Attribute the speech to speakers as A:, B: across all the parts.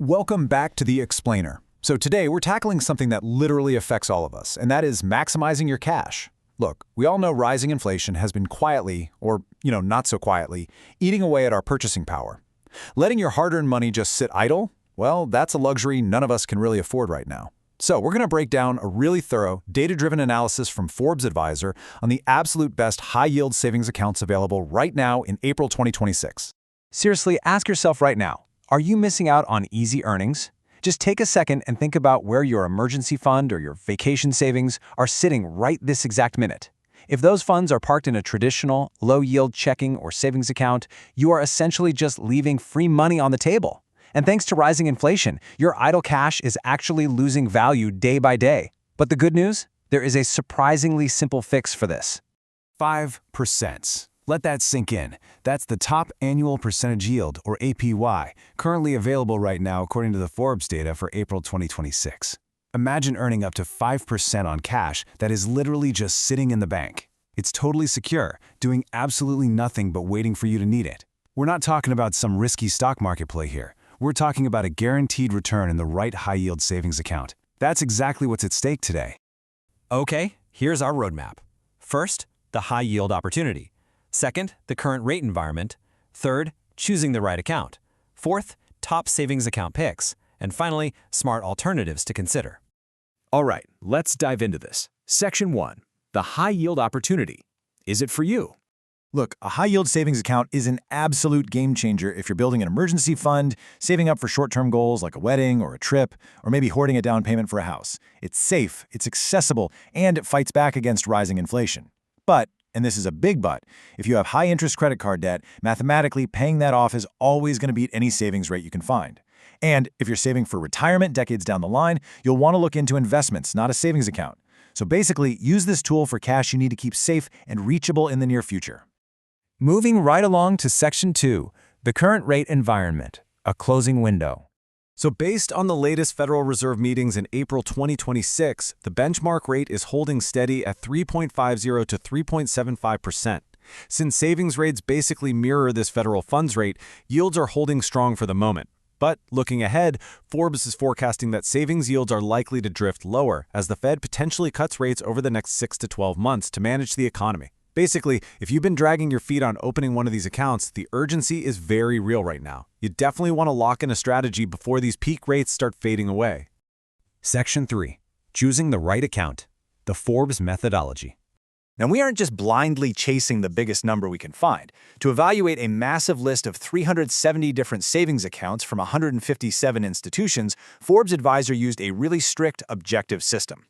A: Welcome back to The Explainer. So today we're tackling something that literally affects all of us, and that is maximizing your cash. Look, we all know rising inflation has been quietly, or, not so quietly, eating away at our purchasing power. Letting your hard-earned money just sit idle? Well, that's a luxury none of us can really afford right now. So we're going to break down a really thorough, data-driven analysis from Forbes Advisor on the absolute best high-yield savings accounts available right now in April 2026.
B: Seriously, ask yourself right now, are you missing out on easy earnings? Just take a second and think about where your emergency fund or your vacation savings are sitting right this exact minute. If those funds are parked in a traditional, low-yield checking or savings account, you are essentially just leaving free money on the table. And thanks to rising inflation, your idle cash is actually losing value day by day. But the good news? There is a surprisingly simple fix for this.
A: 5%. Let that sink in. That's the top annual percentage yield, or APY, currently available right now according to the Forbes data for April 2026. Imagine earning up to 5% on cash that is literally just sitting in the bank. It's totally secure, doing absolutely nothing but waiting for you to need it. We're not talking about some risky stock market play here. We're talking about a guaranteed return in the right high-yield savings account. That's exactly what's at stake today.
C: Okay, here's our roadmap. First, the high-yield opportunity. Second, the current rate environment. Third, choosing the right account. Fourth, top savings account picks. And finally, smart alternatives to consider.
A: All right, let's dive into this. Section 1. The high-yield opportunity. Is it for you? Look, a high-yield savings account is an absolute game-changer if you're building an emergency fund, saving up for short-term goals like a wedding or a trip, or maybe hoarding a down payment for a house. It's safe, it's accessible, and it fights back against rising inflation. But, and this is a big but, if you have high-interest credit card debt, mathematically paying that off is always going to beat any savings rate you can find. And if you're saving for retirement decades down the line, you'll want to look into investments, not a savings account. So basically, use this tool for cash you need to keep safe and reachable in the near future.
B: Moving right along to Section 2, the current rate environment, a closing window.
A: So based on the latest Federal Reserve meetings in April 2026, the benchmark rate is holding steady at 3.50 to 3.75%. Since savings rates basically mirror this federal funds rate, yields are holding strong for the moment. But looking ahead, Forbes is forecasting that savings yields are likely to drift lower as the Fed potentially cuts rates over the next 6 to 12 months to manage the economy. Basically, if you've been dragging your feet on opening one of these accounts, the urgency is very real right now. You definitely want to lock in a strategy before these peak rates start fading away.
B: Section 3. Choosing the right account. The Forbes methodology.
D: Now, we aren't just blindly chasing the biggest number we can find. To evaluate a massive list of 370 different savings accounts from 157 institutions, Forbes Advisor used a really strict, objective system.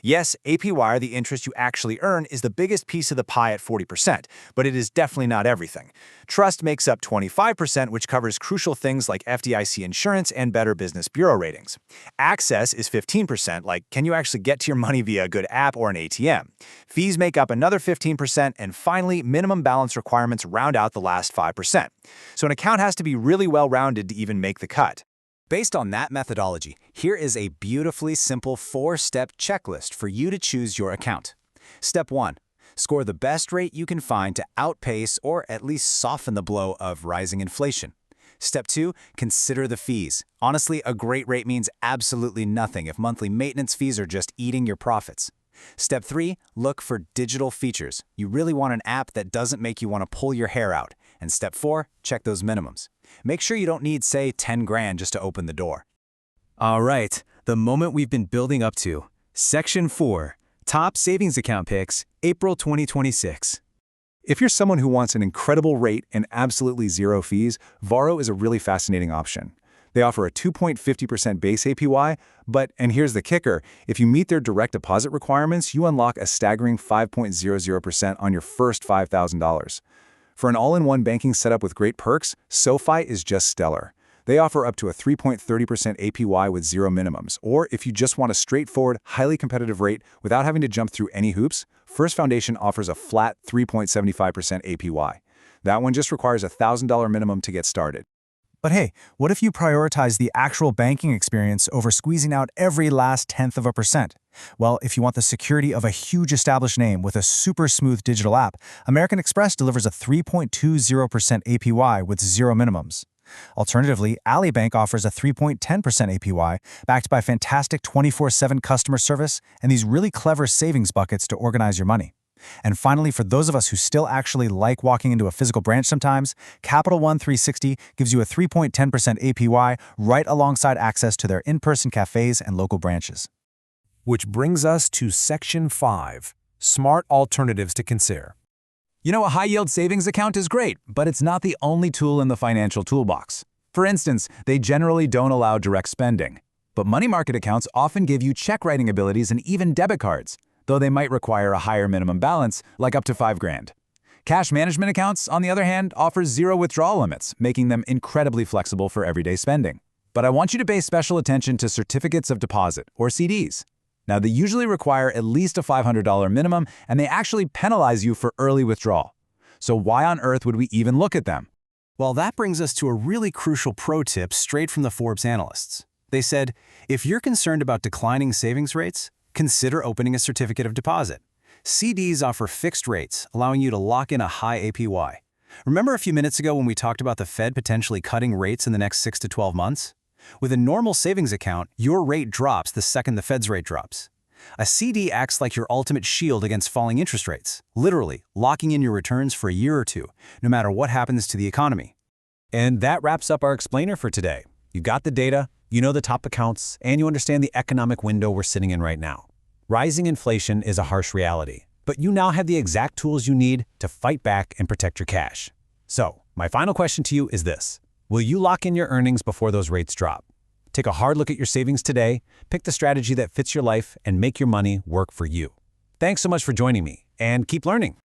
D: Yes, APY, the interest you actually earn, is the biggest piece of the pie at 40%, but it is definitely not everything. Trust makes up 25%, which covers crucial things like FDIC insurance and Better Business Bureau ratings. Access is 15%, like can you actually get to your money via a good app or an ATM. Fees make up another 15%, and finally, minimum balance requirements round out the last 5%. So an account has to be really well-rounded to even make the cut.
C: Based on that methodology, here is a beautifully simple 4-step checklist for you to choose your account. Step 1. Score the best rate you can find to outpace or at least soften the blow of rising inflation. Step 2. Consider the fees. Honestly, a great rate means absolutely nothing if monthly maintenance fees are just eating your profits. Step 3. Look for digital features. You really want an app that doesn't make you want to pull your hair out. And Step 4. Check those minimums. Make sure you don't need, say, 10 grand just to open the door.
B: All right, the moment we've been building up to. Section 4. Top savings account picks, April 2026.
A: If you're someone who wants an incredible rate and absolutely zero fees, Varo is a really fascinating option. They offer a 2.50% base APY, but, and here's the kicker, if you meet their direct deposit requirements, you unlock a staggering 5.00% on your first $5,000. For an all-in-one banking setup with great perks, SoFi is just stellar. They offer up to a 3.30% APY with zero minimums. Or if you just want a straightforward, highly competitive rate without having to jump through any hoops, First Foundation offers a flat 3.75% APY. That one just requires a $1,000 minimum to get started.
E: But hey, what if you prioritize the actual banking experience over squeezing out every last tenth of a percent? Well, if you want the security of a huge established name with a super smooth digital app, American Express delivers a 3.20% APY with zero minimums. Alternatively, Ally Bank offers a 3.10% APY, backed by fantastic 24/7 customer service and these really clever savings buckets to organize your money. And finally, for those of us who still actually like walking into a physical branch sometimes, Capital One 360 gives you a 3.10% APY right alongside access to their in-person cafes and local branches.
B: Which brings us to Section 5, Smart Alternatives to Consider.
A: You know, a high-yield savings account is great, but it's not the only tool in the financial toolbox. For instance, they generally don't allow direct spending. But money market accounts often give you check-writing abilities and even debit cards, though they might require a higher minimum balance, like up to $5,000. Cash management accounts, on the other hand, offer zero withdrawal limits, making them incredibly flexible for everyday spending. But I want you to pay special attention to certificates of deposit, or CDs. Now, they usually require at least a $500 minimum, and they actually penalize you for early withdrawal. So why on earth would we even look at them?
C: Well, that brings us to a really crucial pro tip straight from the Forbes analysts. They said, if you're concerned about declining savings rates, consider opening a certificate of deposit. CDs offer fixed rates, allowing you to lock in a high APY. Remember a few minutes ago when we talked about the Fed potentially cutting rates in the next 6 to 12 months? With a normal savings account, your rate drops the second the Fed's rate drops. A CD acts like your ultimate shield against falling interest rates, literally locking in your returns for a year or two, no matter what happens to the economy.
A: And that wraps up our explainer for today. You got the data, you know the top accounts, and you understand the economic window we're sitting in right now. Rising inflation is a harsh reality, but you now have the exact tools you need to fight back and protect your cash. So, my final question to you is this. Will you lock in your earnings before those rates drop? Take a hard look at your savings today, pick the strategy that fits your life, and make your money work for you. Thanks so much for joining me, and keep learning.